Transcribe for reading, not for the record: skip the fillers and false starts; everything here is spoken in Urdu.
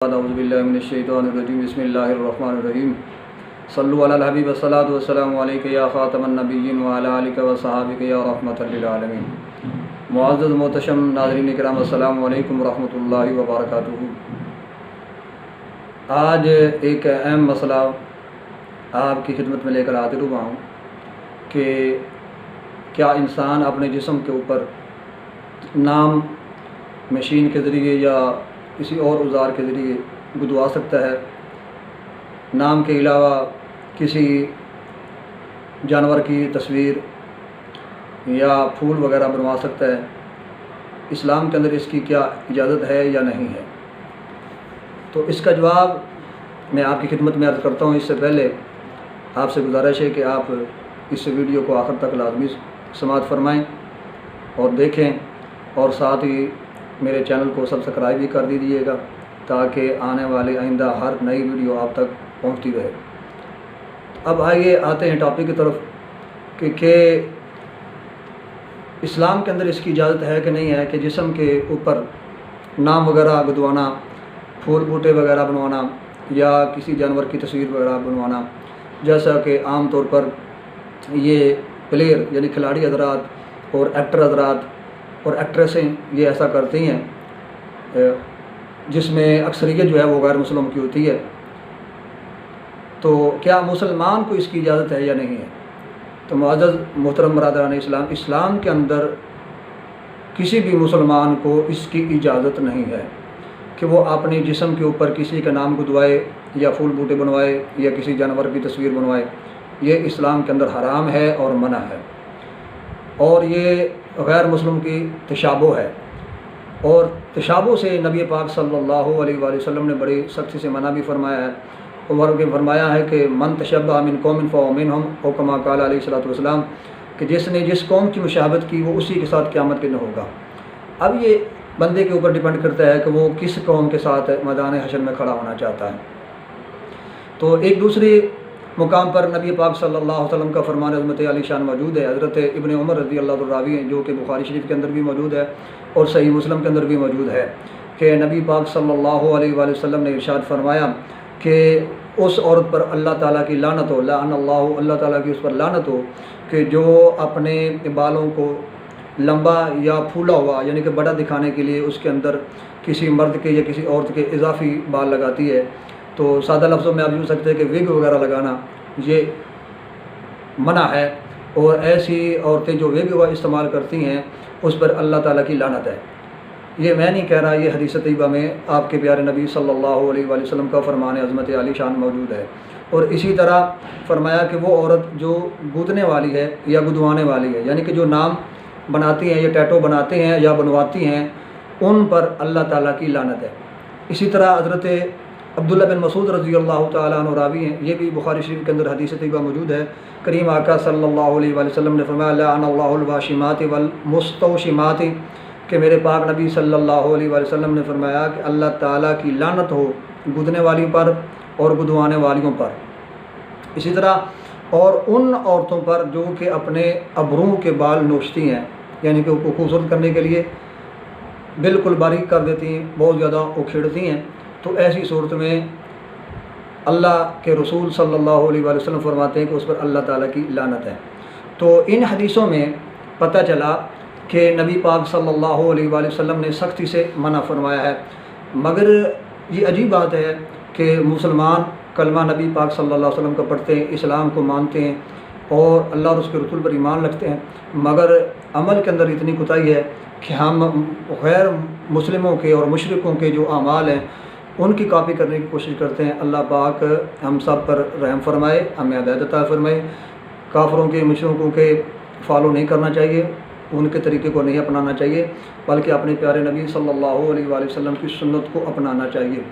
اعوذ باللہ من الشیطان الرجیم بسم اللہ الرحمن الرحیم صلو علی الحبیب والصلاۃ والسلام علیک یا خاتم النبیین وعلی آلک وصحابک یا رحمۃ للعالمین۔ معزز محتشم ناظرین کرام السلام علیکم ورحمۃ اللہ وبرکاتہ۔ آج ایک اہم مسئلہ آپ کی خدمت میں لے کر حاضر ہوا ہوں کہ کیا انسان اپنے جسم کے اوپر نام مشین کے ذریعے یا کسی اور اوزار کے ذریعے گدوا سکتا ہے؟ نام کے علاوہ کسی جانور کی تصویر یا پھول وغیرہ بنوا سکتا ہے؟ اسلام کے اندر اس کی کیا اجازت ہے یا نہیں ہے؟ تو اس کا جواب میں آپ کی خدمت میں عرض کرتا ہوں۔ اس سے پہلے آپ سے گزارش ہے کہ آپ اس ویڈیو کو آخر تک لازمی سماعت فرمائیں اور دیکھیں، اور ساتھ ہی میرے چینل کو سبسکرائب بھی کر دیجیے گا تاکہ آنے والے آئندہ ہر نئی ویڈیو آپ تک پہنچتی رہے۔ اب آئیے آتے ہیں ٹاپک کی طرف کہ اسلام کے اندر اس کی اجازت ہے کہ نہیں ہے کہ جسم کے اوپر نام وغیرہ گدوانا، پھول بوٹے وغیرہ بنوانا یا کسی جانور کی تصویر وغیرہ بنوانا، جیسا کہ عام طور پر یہ پلیئر یعنی کھلاڑی حضرات اور ایکٹر حضرات اور ایکٹریسیں یہ ایسا کرتی ہیں، جس میں اکثریت جو ہے وہ غیر مسلم کی ہوتی ہے۔ تو کیا مسلمان کو اس کی اجازت ہے یا نہیں ہے؟ تو معزز محترم برادران اسلام، اسلام کے اندر کسی بھی مسلمان کو اس کی اجازت نہیں ہے کہ وہ اپنے جسم کے اوپر کسی کا نام گدوائے یا پھول بوٹے بنوائے یا کسی جانور کی تصویر بنوائے۔ یہ اسلام کے اندر حرام ہے اور منع ہے، اور یہ غیر مسلم کی تشابہ ہے، اور تشابہ سے نبی پاک صلی اللہ علیہ وآلہ وسلم نے بڑی سختی سے منع بھی فرمایا ہے۔ عمر کے فرمایا ہے کہ من تشبہ من قوم فہو منہم، او کما قال علیہ الصلوۃ والسلام، کہ جس نے جس قوم کی مشابہت کی وہ اسی کے ساتھ قیامت کے دن ہوگا۔ اب یہ بندے کے اوپر ڈیپینڈ کرتا ہے کہ وہ کس قوم کے ساتھ میدان حشر میں کھڑا ہونا چاہتا ہے۔ تو ایک دوسری مقام پر نبی پاک صلی اللہ علیہ وسلم کا فرمان عظمت علی شان موجود ہے۔ حضرت ابن عمر رضی اللہ عنہ راوی ہیں، جو کہ بخاری شریف کے اندر بھی موجود ہے اور صحیح مسلم کے اندر بھی موجود ہے، کہ نبی پاک صلی اللہ علیہ وآلہ وسلم نے ارشاد فرمایا کہ اس عورت پر اللہ تعالیٰ کی لعنت ہو، لعن اللہ، اللہ تعالیٰ کی اس پر لعنت ہو کہ جو اپنے بالوں کو لمبا یا پھولا ہوا یعنی کہ بڑا دکھانے کے لیے اس کے اندر کسی مرد کے یا کسی عورت کے اضافی بال لگاتی ہے۔ تو سادہ لفظوں میں آپ یوں سکتے ہیں کہ وگ وغیرہ لگانا یہ منع ہے، اور ایسی عورتیں جو وگ وغیرہ استعمال کرتی ہیں اس پر اللہ تعالیٰ کی لعنت ہے۔ یہ میں نہیں کہہ رہا، یہ حدیث طیبہ میں آپ کے پیارے نبی صلی اللہ علیہ وآلہ وسلم کا فرمان عظمت علی شان موجود ہے۔ اور اسی طرح فرمایا کہ وہ عورت جو گودنے والی ہے یا گدوانے والی ہے، یعنی کہ جو نام بناتی ہیں یا ٹیٹو بناتے ہیں یا بنواتی ہیں، ان پر اللہ تعالیٰ کی لعنت ہے۔ اسی طرح حضرت عبداللہ بن مسعود رضی اللہ تعالیٰ عنہ راوی ہیں، یہ بھی بخاری شریف کے اندر حدیث طیبہ موجود ہے۔ کریم آقا صلی اللہ علیہ وآلہ وسلم نے فرمایا لعن اللہ الواشمات والمستوشمات، کہ میرے پاک نبی صلی اللہ علیہ وآلہ وسلم نے فرمایا کہ اللہ تعالیٰ کی لعنت ہو گدنے والی پر اور گدوانے والیوں پر۔ اسی طرح اور ان عورتوں پر جو کہ اپنے ابروں کے بال نوچتی ہیں، یعنی کہ وہ خوبصورت کرنے کے لیے بالکل باریک کر دیتی ہیں، بہت زیادہ اکھیڑتی ہیں، تو ایسی صورت میں اللہ کے رسول صلی اللہ علیہ وآلہ وسلم فرماتے ہیں کہ اس پر اللہ تعالیٰ کی لعنت ہے۔ تو ان حدیثوں میں پتہ چلا کہ نبی پاک صلی اللہ علیہ وآلہ وسلم نے سختی سے منع فرمایا ہے، مگر یہ عجیب بات ہے کہ مسلمان کلمہ نبی پاک صلی اللہ علیہ وسلم کا پڑھتے ہیں، اسلام کو مانتے ہیں اور اللہ اور اس کے رسول پر ایمان رکھتے ہیں، مگر عمل کے اندر اتنی کوتاہی ہے کہ ہم غیر مسلموں کے اور مشرکوں کے جو اعمال ہیں ان کی کاپی کرنے کی کوشش کرتے ہیں۔ اللہ پاک ہم سب پر رحم فرمائے، ہمیں ہدایت عطا فرمائے۔ کافروں کے مشرکوں کے فالو نہیں کرنا چاہیے، ان کے طریقے کو نہیں اپنانا چاہیے، بلکہ اپنے پیارے نبی صلی اللہ علیہ وآلہ وسلم کی سنت کو اپنانا چاہیے۔